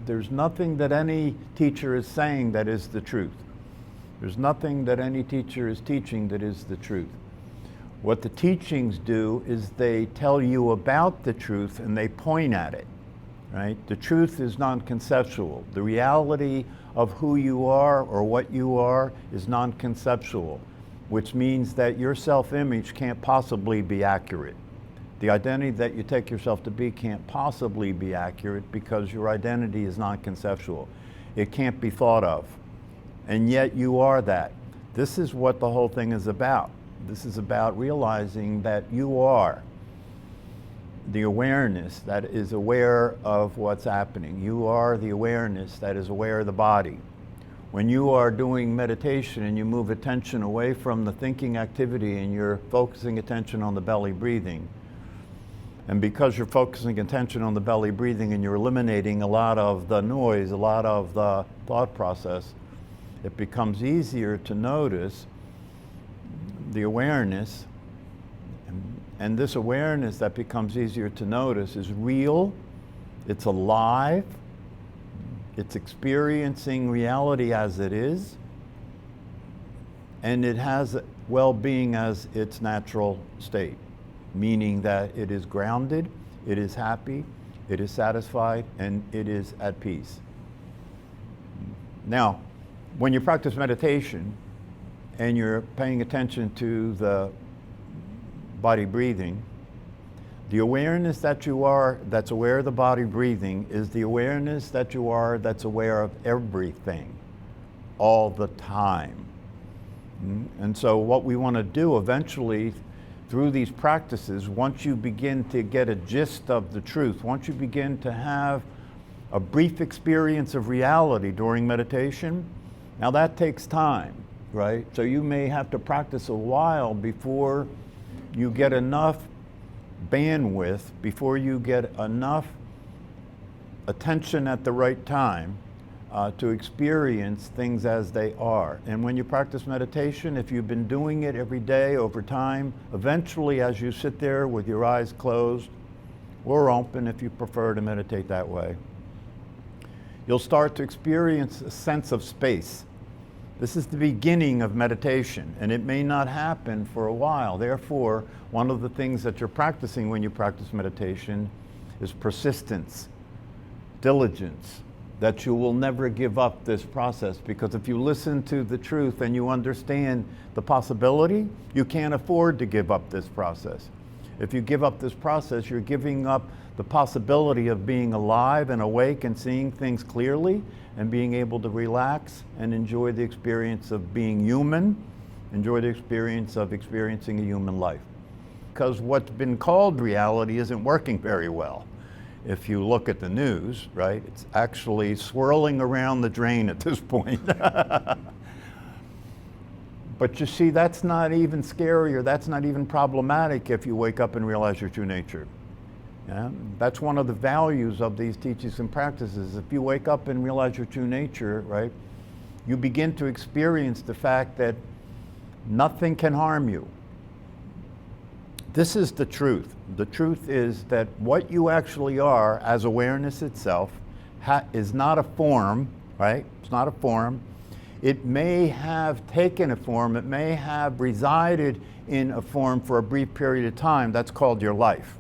there's nothing that any teacher is saying that is the truth. There's nothing that any teacher is teaching that is the truth. What the teachings do is they tell you about the truth and they point at it, right? The truth is non-conceptual. The reality of who you are or what you are is non-conceptual, which means that your self-image can't possibly be accurate. The identity that you take yourself to be can't possibly be accurate because your identity is non-conceptual. It can't be thought of. And yet you are that. This is what the whole thing is about. This is about realizing that you are the awareness that is aware of what's happening. You are the awareness that is aware of the body. When you are doing meditation and you move attention away from the thinking activity and you're focusing attention on the belly breathing, and because you're focusing attention on the belly breathing and you're eliminating a lot of the noise, a lot of the thought process, it becomes easier to notice the awareness. And this awareness that becomes easier to notice is real, it's alive, it's experiencing reality as it is, and it has well-being as its natural state, meaning that it is grounded, it is happy, it is satisfied, and it is at peace. Now, when you practice meditation and you're paying attention to the body breathing, the awareness that you are that's aware of the body breathing is the awareness that you are that's aware of everything all the time. And so what we want to do eventually through these practices, once you begin to get a gist of the truth, once you begin to have a brief experience of reality during meditation, now that takes time, right? So you may have to practice a while before you get enough bandwidth, before you get enough attention at the right time to experience things as they are. And when you practice meditation, if you've been doing it every day over time, eventually as you sit there with your eyes closed or open if you prefer to meditate that way, you'll start to experience a sense of space. This is the beginning of meditation, and it may not happen for a while. Therefore, one of the things that you're practicing when you practice meditation is persistence, diligence, that you will never give up this process, because if you listen to the truth and you understand the possibility, you can't afford to give up this process. If you give up this process, you're giving up the possibility of being alive and awake and seeing things clearly and being able to relax and enjoy the experience of being human, enjoy the experience of experiencing a human life. Because what's been called reality isn't working very well. If you look at the news, right, it's actually swirling around the drain at this point. But you see, that's not even scary, or that's not even problematic if you wake up and realize your true nature. Yeah? That's one of the values of these teachings and practices. If you wake up and realize your true nature, right, you begin to experience the fact that nothing can harm you. This is the truth. The truth is that what you actually are as awareness itself is not a form, right? It's not a form. It may have taken a form. It may have resided in a form for a brief period of time. That's called your life.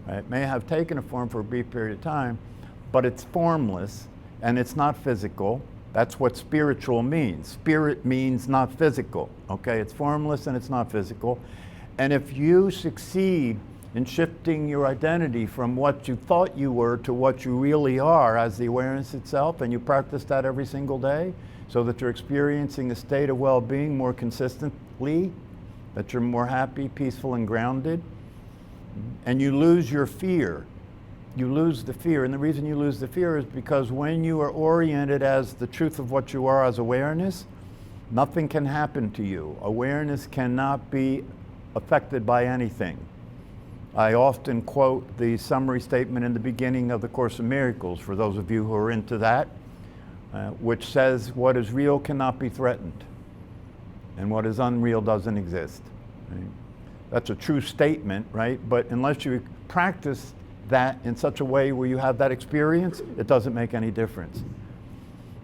Right? It may have taken a form for a brief period of time, but it's formless and it's not physical. That's what spiritual means. Spirit means not physical. Okay, it's formless and it's not physical. And if you succeed in shifting your identity from what you thought you were to what you really are as the awareness itself, and you practice that every single day so that you're experiencing a state of well-being more consistently, that you're more happy, peaceful, and grounded, and you lose your fear. You lose the fear. And the reason you lose the fear is because when you are oriented as the truth of what you are as awareness, nothing can happen to you. Awareness cannot be affected by anything. I often quote the summary statement in the beginning of the Course in Miracles, for those of you who are into that, which says, what is real cannot be threatened, and what is unreal doesn't exist. Right? That's a true statement, right? But unless you practice that in such a way where you have that experience, it doesn't make any difference.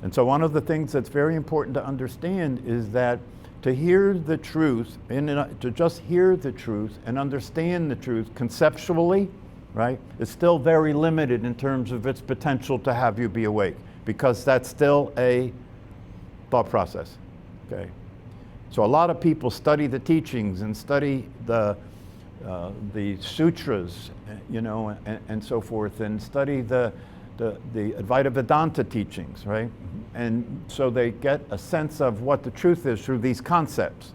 And so one of the things that's very important to understand is that to hear the truth, to just hear the truth and understand the truth conceptually, right, is still very limited in terms of its potential to have you be awake, because that's still a thought process, okay? So a lot of people study the teachings and study the sutras, you know, and so forth, and study the Advaita Vedanta teachings, right? And so they get a sense of what the truth is through these concepts,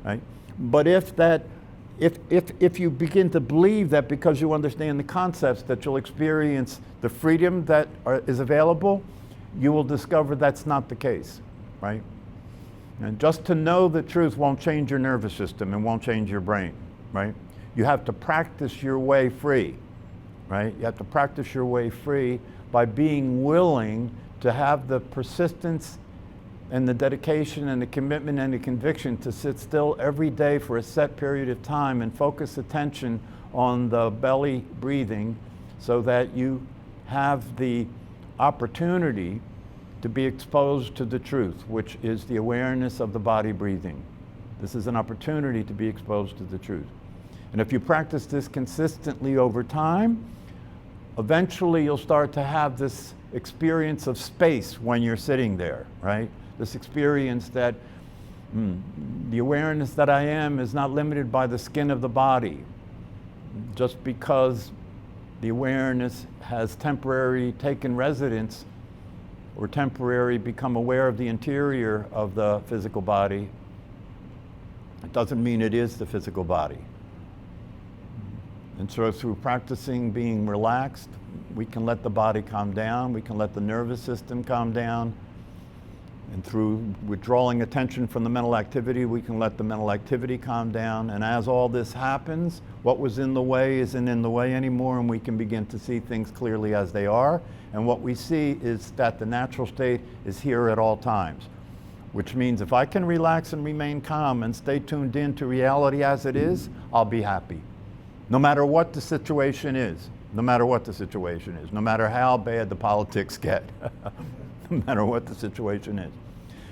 right? But if you begin to believe that because you understand the concepts that you'll experience the freedom that is available, you will discover that's not the case, right? And just to know the truth won't change your nervous system and won't change your brain, right? You have to practice your way free, right? You have to practice your way free by being willing to have the persistence and the dedication and the commitment and the conviction to sit still every day for a set period of time and focus attention on the belly breathing so that you have the opportunity to be exposed to the truth, which is the awareness of the body breathing. This is an opportunity to be exposed to the truth. And if you practice this consistently over time, eventually you'll start to have this experience of space when you're sitting there, right? This experience that the awareness that I am is not limited by the skin of the body. Just because the awareness has temporarily taken residence or temporarily become aware of the interior of the physical body, it doesn't mean it is the physical body. And so through practicing being relaxed, we can let the body calm down, we can let the nervous system calm down, and through withdrawing attention from the mental activity, we can let the mental activity calm down. And as all this happens, what was in the way isn't in the way anymore, and we can begin to see things clearly as they are. And what we see is that the natural state is here at all times, which means if I can relax and remain calm and stay tuned in to reality as it is, I'll be happy. No matter what the situation is, no matter what the situation is, no matter how bad the politics get, no matter what the situation is.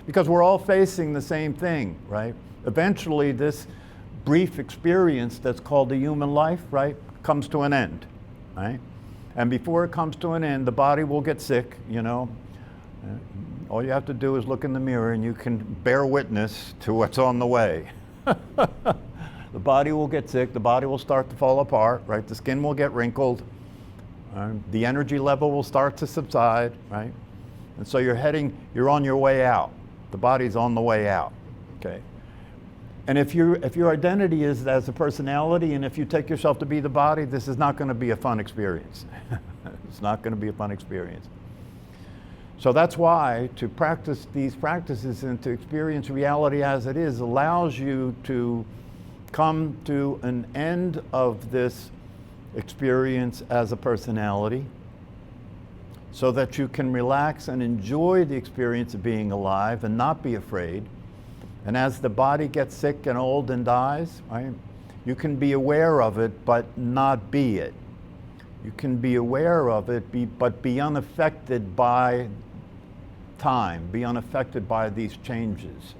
Because we're all facing the same thing, right? Eventually this brief experience that's called the human life, right, comes to an end, right? And before it comes to an end, the body will get sick, you know. All you have to do is look in the mirror and you can bear witness to what's on the way. The body will get sick, the body will start to fall apart, right? The skin will get wrinkled, the energy level will start to subside, right? And so you're on your way out. The body's on the way out, okay? And if your identity is as a personality, and if you take yourself to be the body, this is not going to be a fun experience. It's not going to be a fun experience. So that's why to practice these practices and to experience reality as it is allows you to come to an end of this experience as a personality so that you can relax and enjoy the experience of being alive and not be afraid. And as the body gets sick and old and dies, right, you can be aware of it but not be it. You can be aware of it but be unaffected by time, be unaffected by these changes.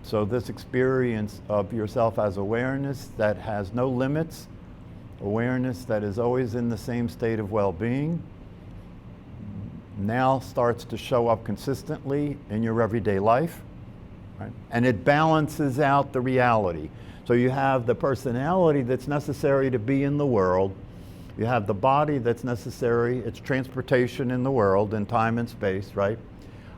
So this experience of yourself as awareness that has no limits, awareness that is always in the same state of well-being, now starts to show up consistently in your everyday life, right? And it balances out the reality. So you have the personality that's necessary to be in the world, you have the body that's necessary, it's transportation in the world in time and space, right?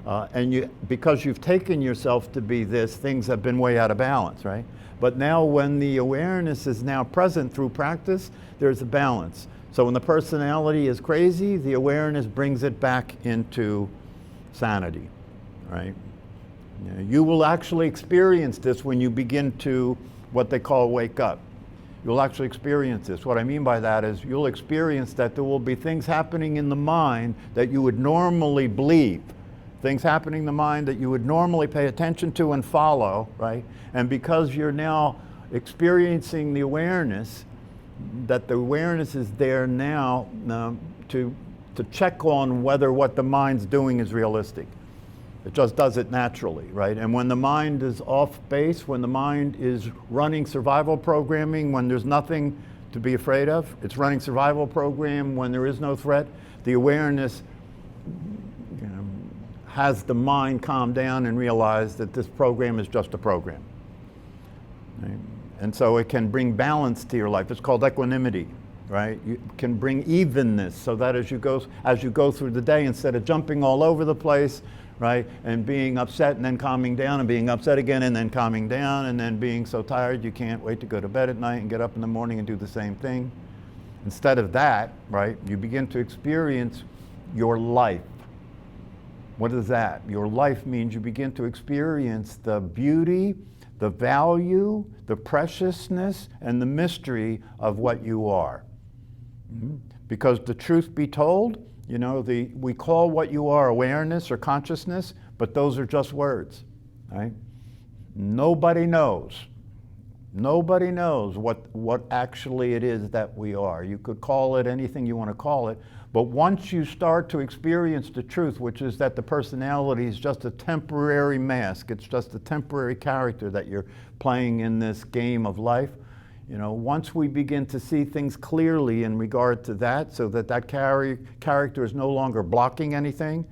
And because you've taken yourself to be this, things have been way out of balance, right? But now when the awareness is now present through practice, there's a balance. So when the personality is crazy, the awareness brings it back into sanity, right? You will actually experience this when you begin to what they call wake up. You'll actually experience this. What I mean by that is you'll experience that there will be things happening in the mind that you would normally believe. Things happening in the mind that you would normally pay attention to and follow, right? And because you're now experiencing the awareness, that the awareness is there now to check on whether what the mind's doing is realistic. It just does it naturally, right? And when the mind is off base, when the mind is running survival programming, when there's nothing to be afraid of, it's running survival program when there is no threat, the awareness has the mind calm down and realize that this program is just a program. Right? And so it can bring balance to your life. It's called equanimity, right? You can bring evenness so that as you go through the day, instead of jumping all over the place, right, and being upset and then calming down and being upset again and then calming down and then being so tired you can't wait to go to bed at night and get up in the morning and do the same thing. Instead of that, right, you begin to experience your life. What is that? Your life means you begin to experience the beauty, the value, the preciousness, and the mystery of what you are. Because the truth be told, we call what you are awareness or consciousness, but those are just words, right? Nobody knows. Nobody knows what actually it is that we are. You could call it anything you want to call it, but once you start to experience the truth, which is that the personality is just a temporary mask, it's just a temporary character that you're playing in this game of life, once we begin to see things clearly in regard to that, so that character is no longer blocking anything,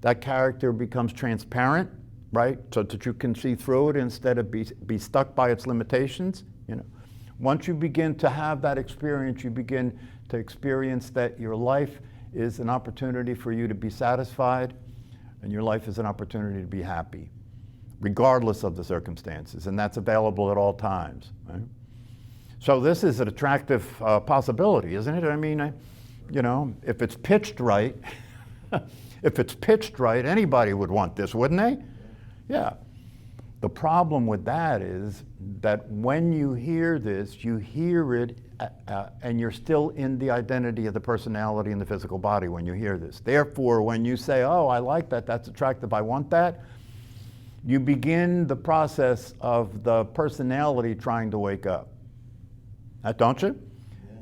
that character becomes transparent, right? So that you can see through it instead of be stuck by its limitations. Once you begin to have that experience, you begin to experience that your life is an opportunity for you to be satisfied, and your life is an opportunity to be happy, regardless of the circumstances, and that's available at all times, right? So this is an attractive possibility, isn't it? I mean, if it's pitched right, anybody would want this, wouldn't they? Yeah. The problem with that is that when you hear this, you hear it and you're still in the identity of the personality in the physical body when you hear this. Therefore, when you say, oh, I like that, that's attractive, I want that, you begin the process of the personality trying to wake up. Don't you?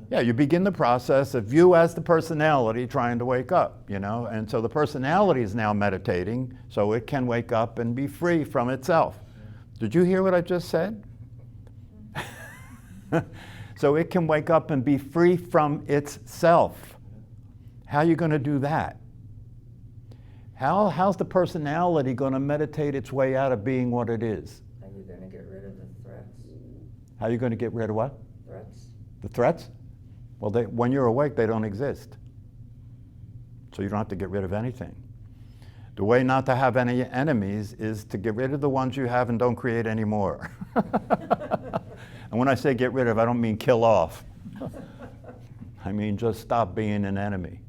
Yeah, you begin the process of you as the personality trying to wake up, and so the personality is now meditating so it can wake up and be free from itself. Did you hear what I just said? So it can wake up and be free from itself. How are you going to do that? How's the personality going to meditate its way out of being what it is? How are you going to get rid of the threats? How are you going to get rid of what? Threats. The threats? Well, when you're awake, they don't exist. So you don't have to get rid of anything. The way not to have any enemies is to get rid of the ones you have and don't create any more. And when I say get rid of, I don't mean kill off. I mean just stop being an enemy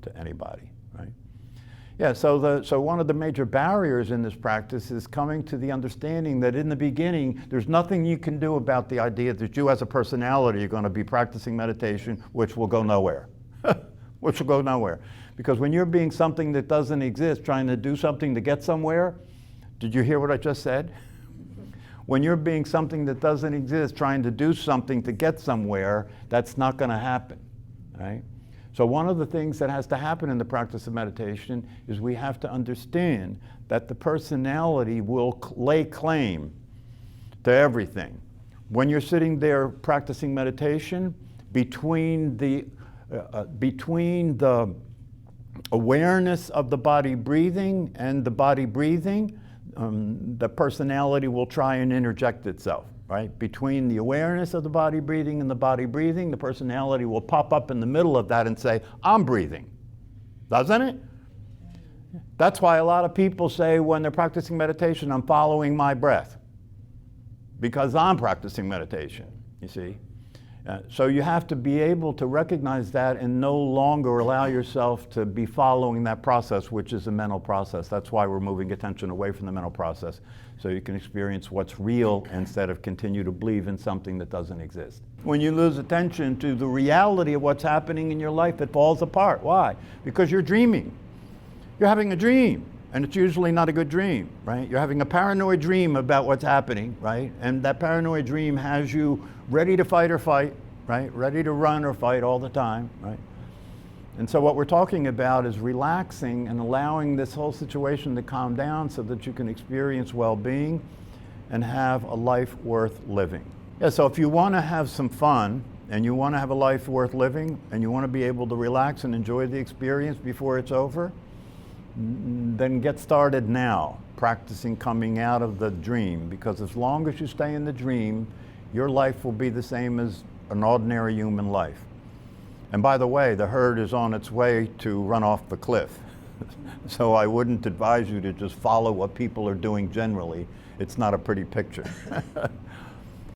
to anybody, right? Yeah, so one of the major barriers in this practice is coming to the understanding that in the beginning, there's nothing you can do about the idea that you as a personality are going to be practicing meditation, which will go nowhere. Which will go nowhere. Because when you're being something that doesn't exist, trying to do something to get somewhere, did you hear what I just said? When you're being something that doesn't exist, trying to do something to get somewhere, that's not going to happen, right? So one of the things that has to happen in the practice of meditation is we have to understand that the personality will lay claim to everything. When you're sitting there practicing meditation, between the awareness of the body breathing and the body breathing, the personality will try and interject itself, right? Between the awareness of the body breathing and the body breathing, the personality will pop up in the middle of that and say, I'm breathing. Doesn't it? That's why a lot of people say when they're practicing meditation, I'm following my breath. Because I'm practicing meditation, you see. So you have to be able to recognize that and no longer allow yourself to be following that process, which is a mental process. That's why we're moving attention away from the mental process, so you can experience what's real instead of continue to believe in something that doesn't exist. When you lose attention to the reality of what's happening in your life, it falls apart. Why? Because you're dreaming. You're having a dream, and it's usually not a good dream, right? You're having a paranoid dream about what's happening, right? And that paranoid dream has you ready to fight or flight, right? Ready to run or fight all the time, right? And so what we're talking about is relaxing and allowing this whole situation to calm down so that you can experience well-being and have a life worth living. Yeah, so if you want to have some fun and you want to have a life worth living and you want to be able to relax and enjoy the experience before it's over, then get started now, practicing coming out of the dream, because as long as you stay in the dream, your life will be the same as an ordinary human life. And by the way, the herd is on its way to run off the cliff. So I wouldn't advise you to just follow what people are doing generally. It's not a pretty picture.